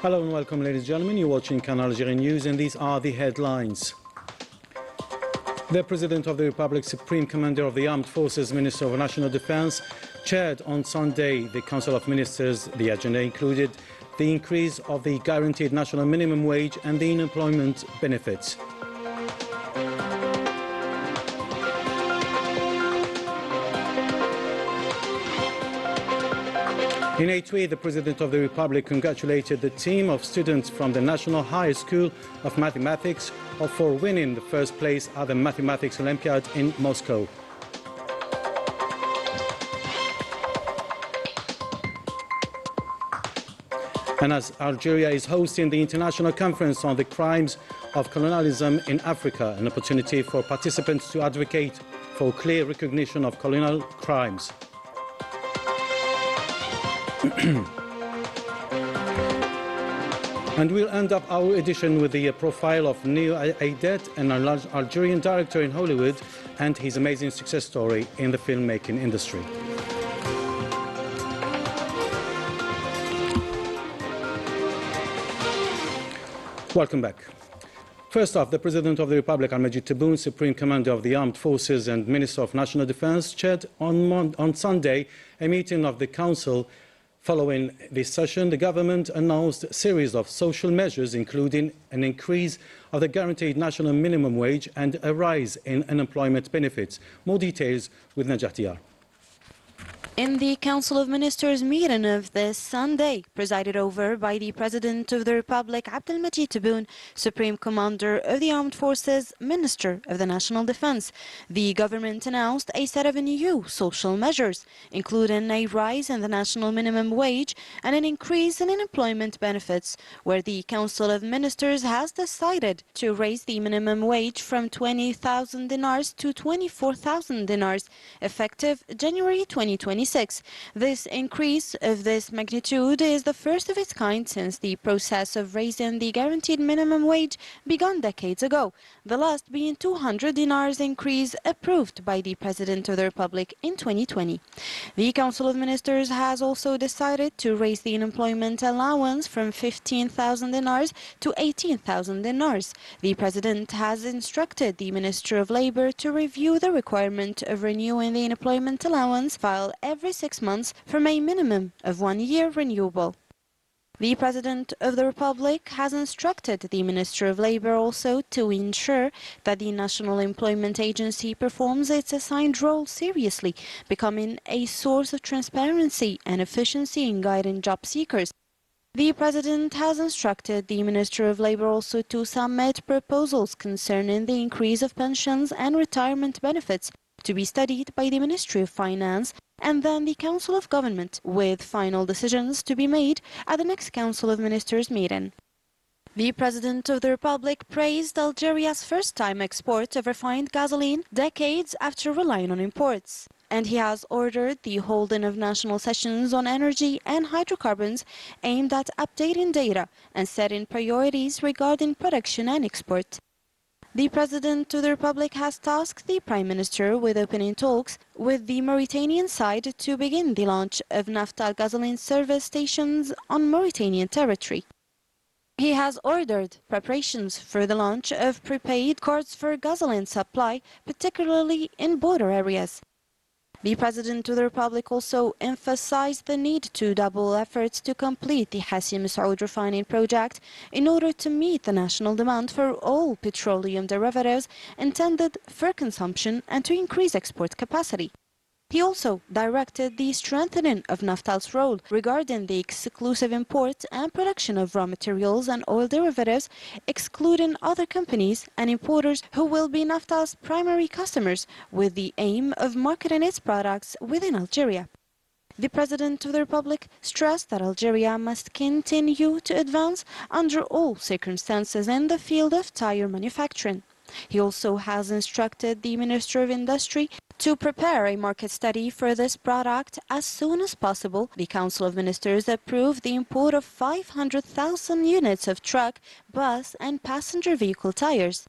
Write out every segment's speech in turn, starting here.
Hello and welcome, ladies and gentlemen. You're watching Canal Algérie News, and these are the headlines. The President of the Republic, Supreme Commander of the Armed Forces, Minister of National Defense, chaired on Sunday the Council of Ministers. The agenda included the increase of the guaranteed national minimum wage and the unemployment benefits. In a tweet, the President of the Republic congratulated the team of students from the National High School of Mathematics for winning the first place at the Mathematics Olympiad in Moscow. And as Algeria is hosting the International Conference on the Crimes of Colonialism in Africa, an opportunity for participants to advocate for clear recognition of colonial crimes. And we'll end up our edition with the profile of Neo Aidet, an Algerian director in Hollywood, and his amazing success story in the filmmaking industry. Welcome back. First off, the President of the Republic, Al-Majid Tebboune, Supreme Commander of the Armed Forces and Minister of National Defense, chaired on Sunday a meeting of the Council. Following this session, the government announced a series of social measures, including an increase of the guaranteed national minimum wage and a rise in unemployment benefits. More details with Najat Diyar. In the Council of Ministers meeting of this Sunday, presided over by the President of the Republic, Al-Majid Tebboune, Supreme Commander of the Armed Forces, Minister of the National Defense, the government announced a set of new social measures, including a rise in the national minimum wage and an increase in unemployment benefits, where the Council of Ministers has decided to raise the minimum wage from 20,000 dinars to 24,000 dinars, effective January 2026. This increase of this magnitude is the first of its kind since the process of raising the guaranteed minimum wage began decades ago, the last being 200 dinars increase approved by the President of the Republic in 2020. The Council of Ministers has also decided to raise the unemployment allowance from 15,000 dinars to 18,000 dinars. The President has instructed the Minister of Labour to review the requirement of renewing the unemployment allowance file every 6 months from a minimum of 1 year renewable. The President of the Republic has instructed the Minister of Labour also to ensure that the National Employment Agency performs its assigned role seriously, becoming a source of transparency and efficiency in guiding job seekers. The President has instructed the Minister of Labour also to submit proposals concerning the increase of pensions and retirement benefits to be studied by the Ministry of Finance and then the Council of Government, with final decisions to be made at the next Council of Ministers meeting. The President of the Republic praised Algeria's first-time export of refined gasoline decades after relying on imports. And he has ordered the holding of national sessions on energy and hydrocarbons aimed at updating data and setting priorities regarding production and export. The President of the Republic has tasked the Prime Minister with opening talks with the Mauritanian side to begin the launch of Naftal gasoline service stations on Mauritanian territory. He has ordered preparations for the launch of prepaid cards for gasoline supply, particularly in border areas. The President of the Republic also emphasized the need to double efforts to complete the Hassim Saoud refining project in order to meet the national demand for all petroleum derivatives intended for consumption and to increase export capacity. He also directed the strengthening of Naftal's role regarding the exclusive import and production of raw materials and oil derivatives, excluding other companies and importers who will be Naftal's primary customers, with the aim of marketing its products within Algeria. The President of the Republic stressed that Algeria must continue to advance under all circumstances in the field of tire manufacturing. He also has instructed the Minister of Industry to prepare a market study for this product as soon as possible. The Council of Ministers approved the import of 500,000 units of truck, bus and passenger vehicle tires.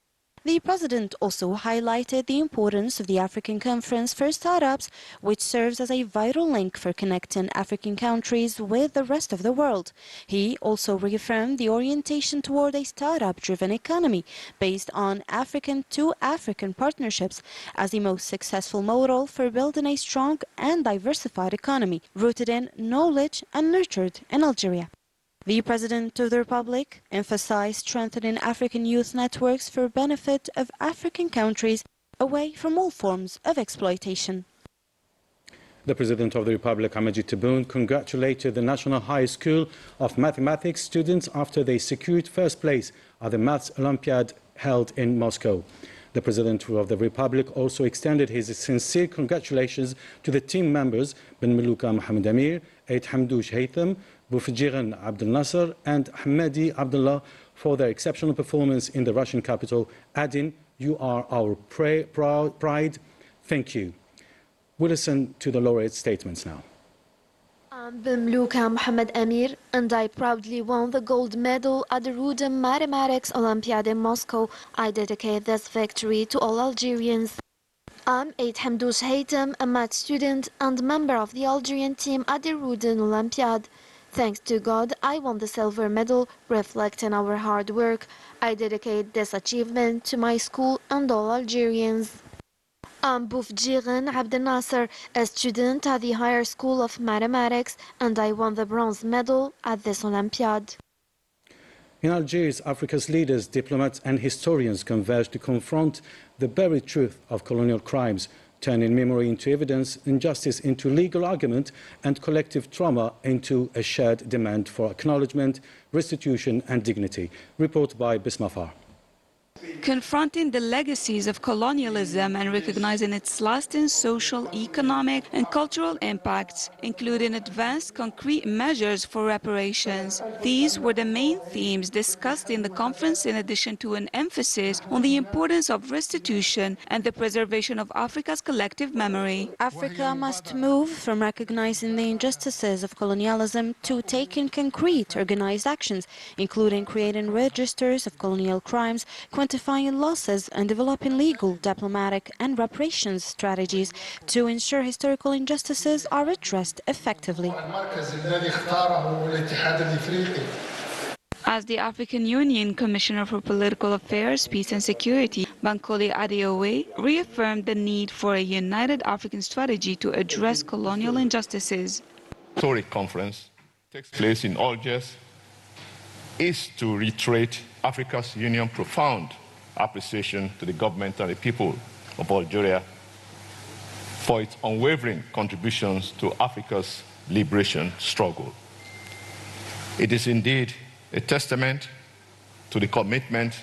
The president also highlighted the importance of the African Conference for Startups, which serves as a vital link for connecting African countries with the rest of the world. He also reaffirmed the orientation toward a startup-driven economy based on African-to-African partnerships as the most successful model for building a strong and diversified economy rooted in knowledge and nurtured in Algeria. The President of the Republic emphasized strengthening African youth networks for benefit of African countries away from all forms of exploitation. The President of the Republic, Majid Tebboune, congratulated the National High School of Mathematics students after they secured first place at the Maths Olympiad held in Moscow. The President of the Republic also extended his sincere congratulations to the team members Ben Malouka Mohamed Amir, Eid Hamdouche Haytham, Boufjiran Abdel Nasser and Hamadi Abdullah for their exceptional performance in the Russian capital, adding, "You are our pride. Thank you." We'll listen to the laureate's statements now. I'm Ben Malouka Mohamed Amir, and I proudly won the gold medal at the Rudin Mathematics Olympiad in Moscow. I dedicate this victory to all Algerians. I'm Eid Hamdouche Haytham, a math student and member of the Algerian team at the Rudin Olympiad. Thanks to God, I won the silver medal, reflecting our hard work. I dedicate this achievement to my school and all Algerians. I'm Boufjiran Abdel Nasser, a student at the Higher School of Mathematics, and I won the bronze medal at this Olympiad. In Algiers, Africa's leaders, diplomats and historians converged to confront the buried truth of colonial crimes, turning memory into evidence, injustice into legal argument, and collective trauma into a shared demand for acknowledgement, restitution and dignity. Report by Bismafar. Confronting the legacies of colonialism and recognizing its lasting social, economic and cultural impacts, including advanced concrete measures for reparations. These were the main themes discussed in the conference, in addition to an emphasis on the importance of restitution and the preservation of Africa's collective memory. Africa must move from recognizing the injustices of colonialism to taking concrete, organized actions, including creating registers of colonial crimes, quantifying losses and developing legal, diplomatic and reparations strategies to ensure historical injustices are addressed effectively. As the African Union Commissioner for Political Affairs, Peace and Security, Bankole Adeoye, reaffirmed the need for a united African strategy to address colonial injustices. Historic conference takes place in Algiers is to reiterate Africa's Union's profound appreciation to the government and the people of Algeria for its unwavering contributions to Africa's liberation struggle. It is indeed a testament to the commitment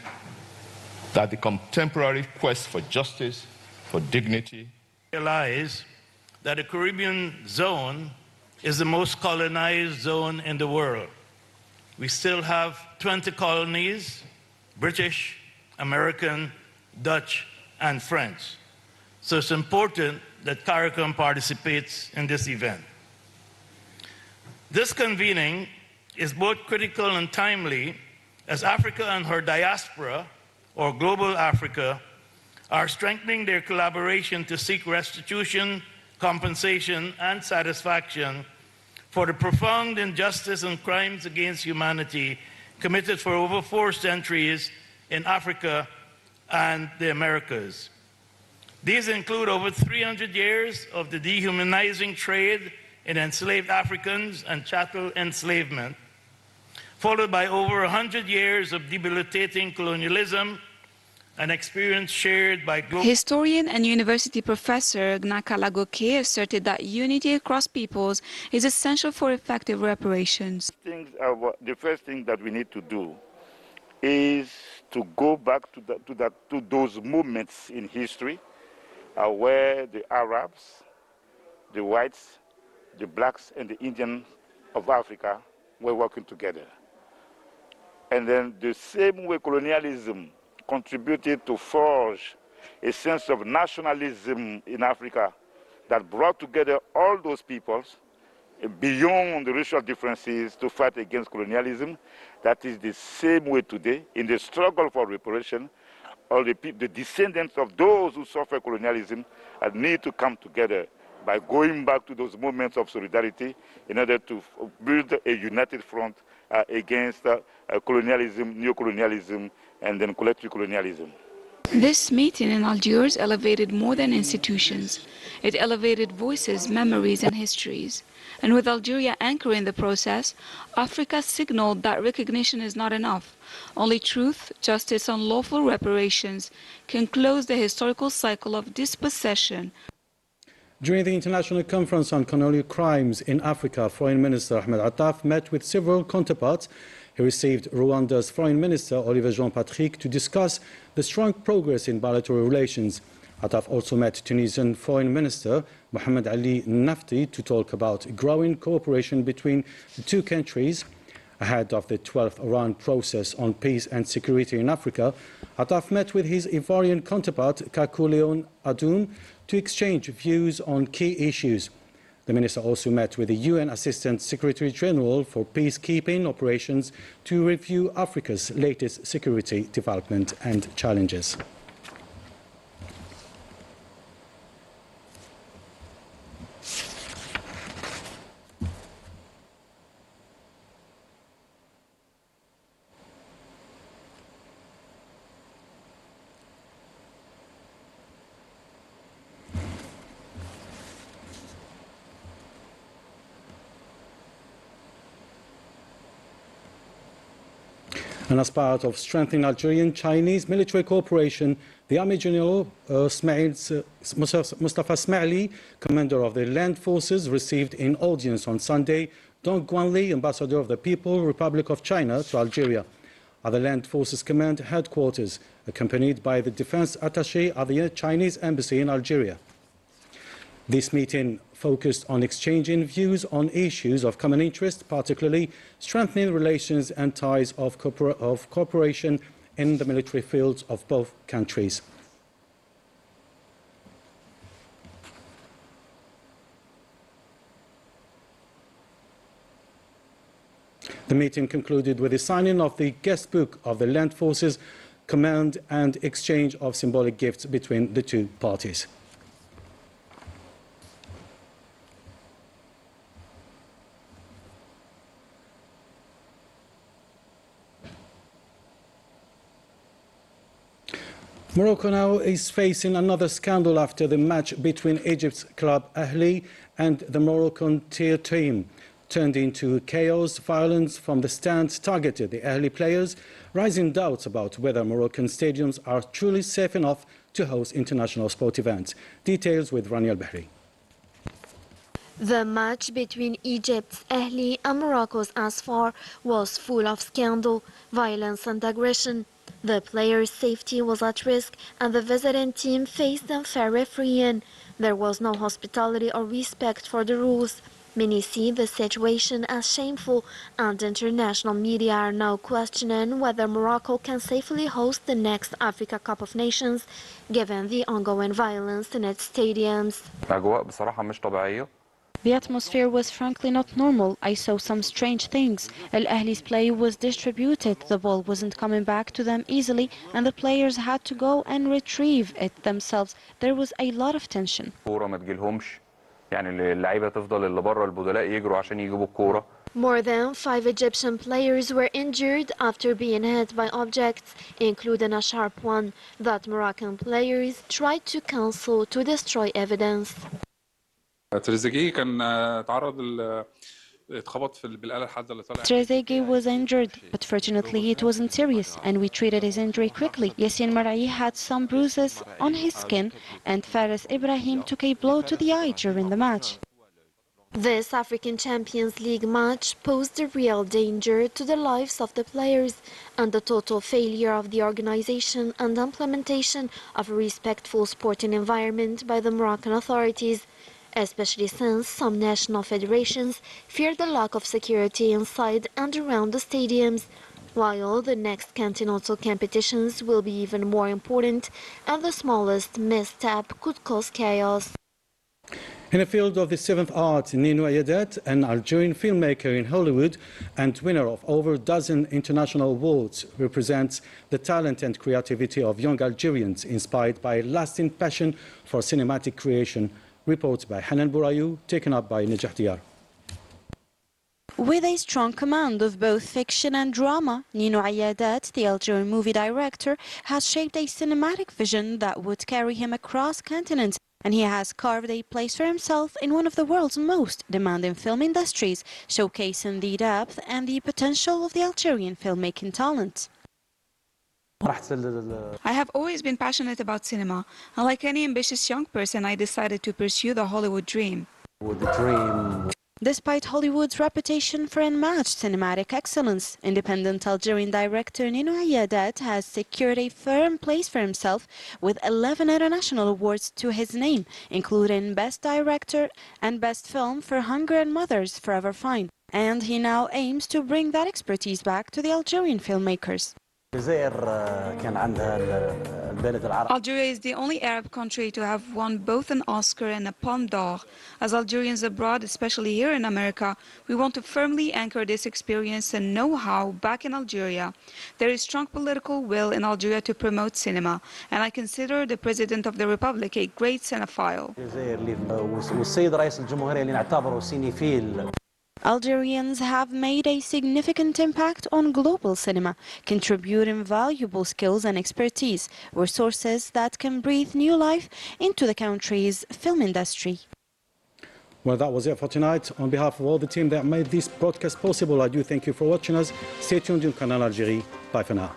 that the contemporary quest for justice, for dignity, realize that the Caribbean zone is the most colonized zone in the world. We still have 20 colonies, British, American, Dutch, and French. So it's important that CARICOM participates in this event. This convening is both critical and timely as Africa and her diaspora, or global Africa, are strengthening their collaboration to seek restitution, compensation, and satisfaction for the profound injustice and crimes against humanity committed for over 4 centuries in Africa and the Americas. These include over 300 years of the dehumanizing trade in enslaved Africans and chattel enslavement, followed by over 100 years of debilitating colonialism, an experience shared by global... Historian and university professor Gnaka Lagoke asserted that unity across peoples is essential for effective reparations. The first thing that we need to do is to go back to those moments in history where the Arabs, the whites, the blacks, and the Indians of Africa were working together. And then the same way colonialism contributed to forge a sense of nationalism in Africa that brought together all those peoples beyond the racial differences to fight against colonialism. That is the same way today in the struggle for reparation. all the descendants of those who suffer colonialism need to come together by going back to those moments of solidarity in order to build a united front against colonialism, neocolonialism, and then collective colonialism. This meeting in Algiers elevated more than institutions. It elevated voices, memories, and histories. And with Algeria anchoring the process, Africa signaled that recognition is not enough. Only truth, justice, and lawful reparations can close the historical cycle of dispossession. During the International Conference on Colonial Crimes in Africa, Foreign Minister Ahmed Attaf met with several counterparts. He received Rwanda's Foreign Minister Olivier Jean-Patrick to discuss the strong progress in bilateral relations. Attaf also met Tunisian Foreign Minister Mohamed Ali Nafti to talk about growing cooperation between the two countries. Ahead of the 12th Oran process on peace and security in Africa, Attaf met with his Ivorian counterpart Kakou Leon Adoum to exchange views on key issues. The minister also met with the UN Assistant Secretary General for Peacekeeping Operations to review Africa's latest security development and challenges. And as part of strengthening Algerian-Chinese military cooperation, the Army General Mustafa Smaili, commander of the land forces, received in audience on Sunday Dong Guanli, ambassador of the People's Republic of China to Algeria, at the Land Forces Command headquarters, accompanied by the defense attaché at the Chinese embassy in Algeria. This meeting focused on exchanging views on issues of common interest, particularly strengthening relations and ties of cooperation in the military fields of both countries. The meeting concluded with the signing of the guest book of the Land Forces Command and exchange of symbolic gifts between the two parties. Morocco now is facing another scandal after the match between Egypt's club Ahli and the Moroccan tier team turned into chaos. Violence from the stands targeted the Ahli players, raising doubts about whether Moroccan stadiums are truly safe enough to host international sport events. Details with Rani Al-Bahri. The match between Egypt's Ahli and Morocco's Asfar was full of scandal, violence and aggression. The players' safety was at risk and the visiting team faced unfair refereeing. There was no hospitality or respect for the rules. Many see the situation as shameful, and international media are now questioning whether Morocco can safely host the next Africa Cup of Nations, given the ongoing violence in its stadiums. الأجواء بصراحة مش طبيعية. The atmosphere was frankly not normal. I saw some strange things. Al Ahli's play was distributed, the ball wasn't coming back to them easily, and the players had to go and retrieve it themselves. There was a lot of tension. الكورة ما تجيلهمش، يعني اللعيبة تفضل اللي بره البدلاء يجروا عشان يجيبوا الكورة. More than 5 Egyptian players were injured after being hit by objects, including a sharp one that Moroccan players tried to cancel to destroy evidence. تريزيجيه كان تعرض اتخبط بالآلة الحادة اللي طلع. Trezeguet was injured, but fortunately it wasn't serious, and we treated his injury quickly. Yassine Mar'i had some bruises on his skin, and Faris Ibrahim took a blow to the eye during the match. This African Champions League match posed a real danger to the lives of the players and the total failure of the organization and implementation of a respectful sporting environment by the Moroccan authorities, especially since some national federations fear the lack of security inside and around the stadiums, while the next continental competitions will be even more important and the smallest misstep could cause chaos. In the field of the seventh art, Nino Ayadat, an Algerian filmmaker in Hollywood and winner of over a dozen international awards, represents the talent and creativity of young Algerians inspired by a lasting passion for cinematic creation. Reports by Hanan Bourayou, taken up by Najah Diyar. With a strong command of both fiction and drama, Nino Ayadat, the Algerian movie director, has shaped a cinematic vision that would carry him across continents, and he has carved a place for himself in one of the world's most demanding film industries, showcasing the depth and the potential of the Algerian filmmaking talent. I have always been passionate about cinema, and like any ambitious young person, I decided to pursue the Hollywood dream. Despite Hollywood's reputation for unmatched cinematic excellence, independent Algerian director Nino Ayadat has secured a firm place for himself with 11 international awards to his name, including Best Director and Best Film for Hunger and Mothers Forever Fine. And he now aims to bring that expertise back to the Algerian filmmakers. Algeria is the only Arab country to have won both an Oscar and a Palme d'Or. As Algerians abroad, especially here in America, we want to firmly anchor this experience and know-how back in Algeria. There is strong political will in Algeria to promote cinema, and I consider the President of the Republic a great cinephile. Algerians have made a significant impact on global cinema, contributing valuable skills and expertise, resources that can breathe new life into the country's film industry. Well, that was it for tonight. On behalf of all the team that made this broadcast possible, I do thank you for watching us. Stay tuned on Canal Algérie. Bye for now.